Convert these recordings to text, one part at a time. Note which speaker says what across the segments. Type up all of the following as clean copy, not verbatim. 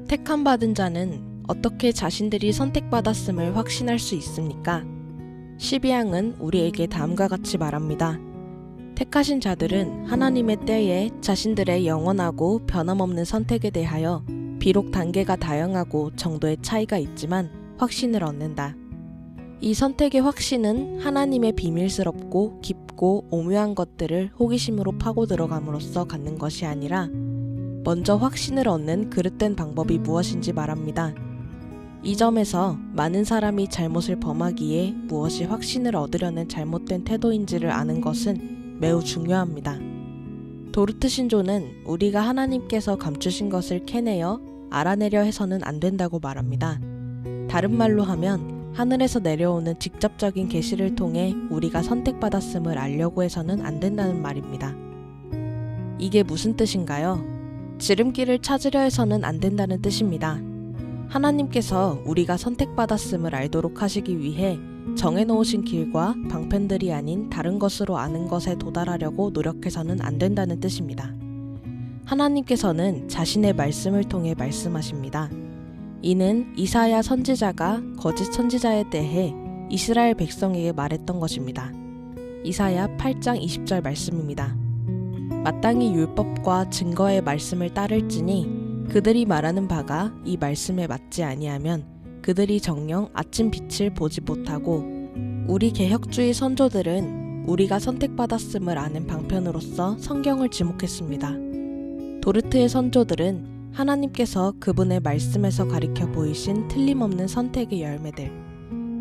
Speaker 1: 택함받은 자는 어떻게 자신들이 선택받았음을 확신할 수 있습니까? 12항은 우리에게 다음과 같이 말합니다. 택하신 자들은 하나님의 때에 자신들의 영원하고 변함없는 선택에 대하여 비록 단계가 다양하고 정도의 차이가 있지만 확신을 얻는다. 이 선택의 확신은 하나님의 비밀스럽고 깊고 오묘한 것들을 호기심으로 파고 들어감으로써 갖는 것이 아니라 먼저 확신을 얻는 그릇된 방법이 무엇인지 말합니다. 이 점에서 많은 사람이 잘못을 범하기에 무엇이 확신을 얻으려는 잘못된 태도인지를 아는 것은 매우 중요합니다. 도르트 신조는 우리가 하나님께서 감추신 것을 캐내어 알아내려 해서는 안 된다고 말합니다. 다른 말로 하면 하늘에서 내려오는 직접적인 계시를 통해 우리가 선택받았음을 알려고 해서는 안 된다는 말입니다. 이게 무슨 뜻인가요? 지름길을 찾으려 해서는 안 된다는 뜻입니다. 하나님께서 우리가 선택받았음을 알도록 하시기 위해 정해놓으신 길과 방편들이 아닌 다른 것으로 아는 것에 도달하려고 노력해서는 안 된다는 뜻입니다. 하나님께서는 자신의 말씀을 통해 말씀하십니다. 이는 이사야 선지자가 거짓 선지자에 대해 이스라엘 백성에게 말했던 것입니다. 이사야 8장 20절 말씀입니다. 마땅히 율법과 증거의 말씀을 따를지니 그들이 말하는 바가 이 말씀에 맞지 아니하면 그들이 정녕 아침 빛을 보지 못하고 우리 개혁주의 선조들은 우리가 선택받았음을 아는 방편으로서 성경을 지목했습니다. 도르트의 선조들은 하나님께서 그분의 말씀에서 가리켜 보이신 틀림없는 선택의 열매들,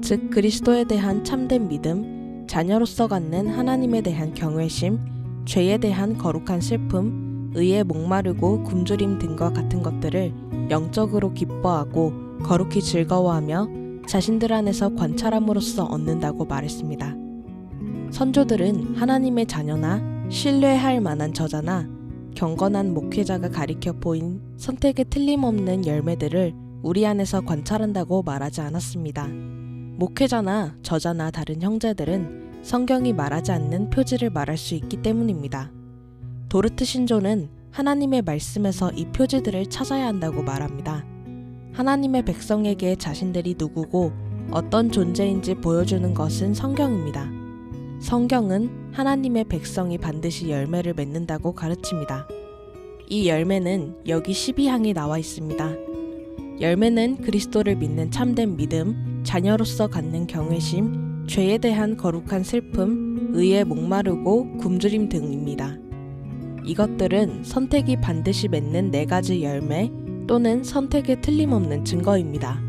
Speaker 1: 즉 그리스도에 대한 참된 믿음, 자녀로서 갖는 하나님에 대한 경외심, 죄에 대한 거룩한 슬픔, 의에 목마르고 굶주림 등과 같은 것들을 영적으로 기뻐하고 거룩히 즐거워하며 자신들 안에서 관찰함으로써 얻는다고 말했습니다. 선조들은 하나님의 자녀나 신뢰할 만한 저자나 경건한 목회자가 가리켜 보인 선택의 틀림없는 열매들을 우리 안에서 관찰한다고 말하지 않았습니다. 목회자나 저자나 다른 형제들은 성경이 말하지 않는 표지를 말할 수 있기 때문입니다. 도르트 신조는 하나님의 말씀에서 이 표지들을 찾아야 한다고 말합니다. 하나님의 백성에게 자신들이 누구고 어떤 존재인지 보여주는 것은 성경입니다. 성경은 하나님의 백성이 반드시 열매를 맺는다고 가르칩니다. 이 열매는 여기 12항에 나와 있습니다. 열매는 그리스도를 믿는 참된 믿음, 자녀로서 갖는 경외심, 죄에 대한 거룩한 슬픔, 의에 목마르고 굶주림 등입니다. 이것들은 선택이 반드시 맺는 4가지 열매 또는 선택의 틀림없는 증거입니다.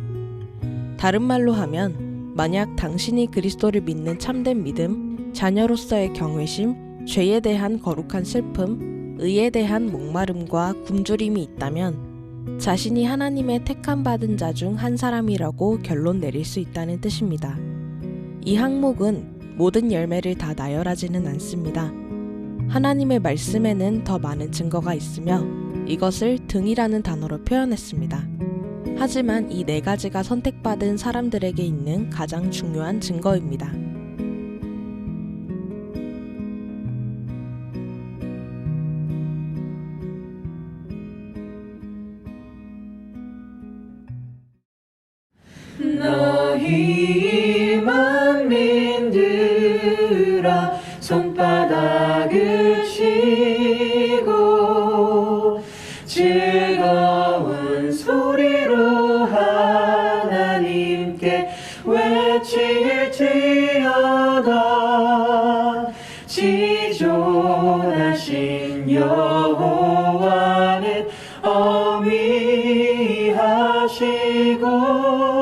Speaker 1: 다른 말로 하면 만약 당신이 그리스도를 믿는 참된 믿음, 자녀로서의 경외심, 죄에 대한 거룩한 슬픔, 의에 대한 목마름과 굶주림이 있다면 자신이 하나님의 택함받은 자 중 한 사람이라고 결론 내릴 수 있다는 뜻입니다. 이 항목은 모든 열매를 다 나열하지는 않습니다. 하나님의 말씀에는 더 많은 증거가 있으며 이것을 등이라는 단어로 표현했습니다. 하지만 이 4가지가 선택받은 사람들에게 있는 가장 중요한 증거입니다.
Speaker 2: 너희 만민들아 손바닥을 치고 즐거운 소리로 하나님께 외칠지어다. 지존하신 여호와는 어미하시고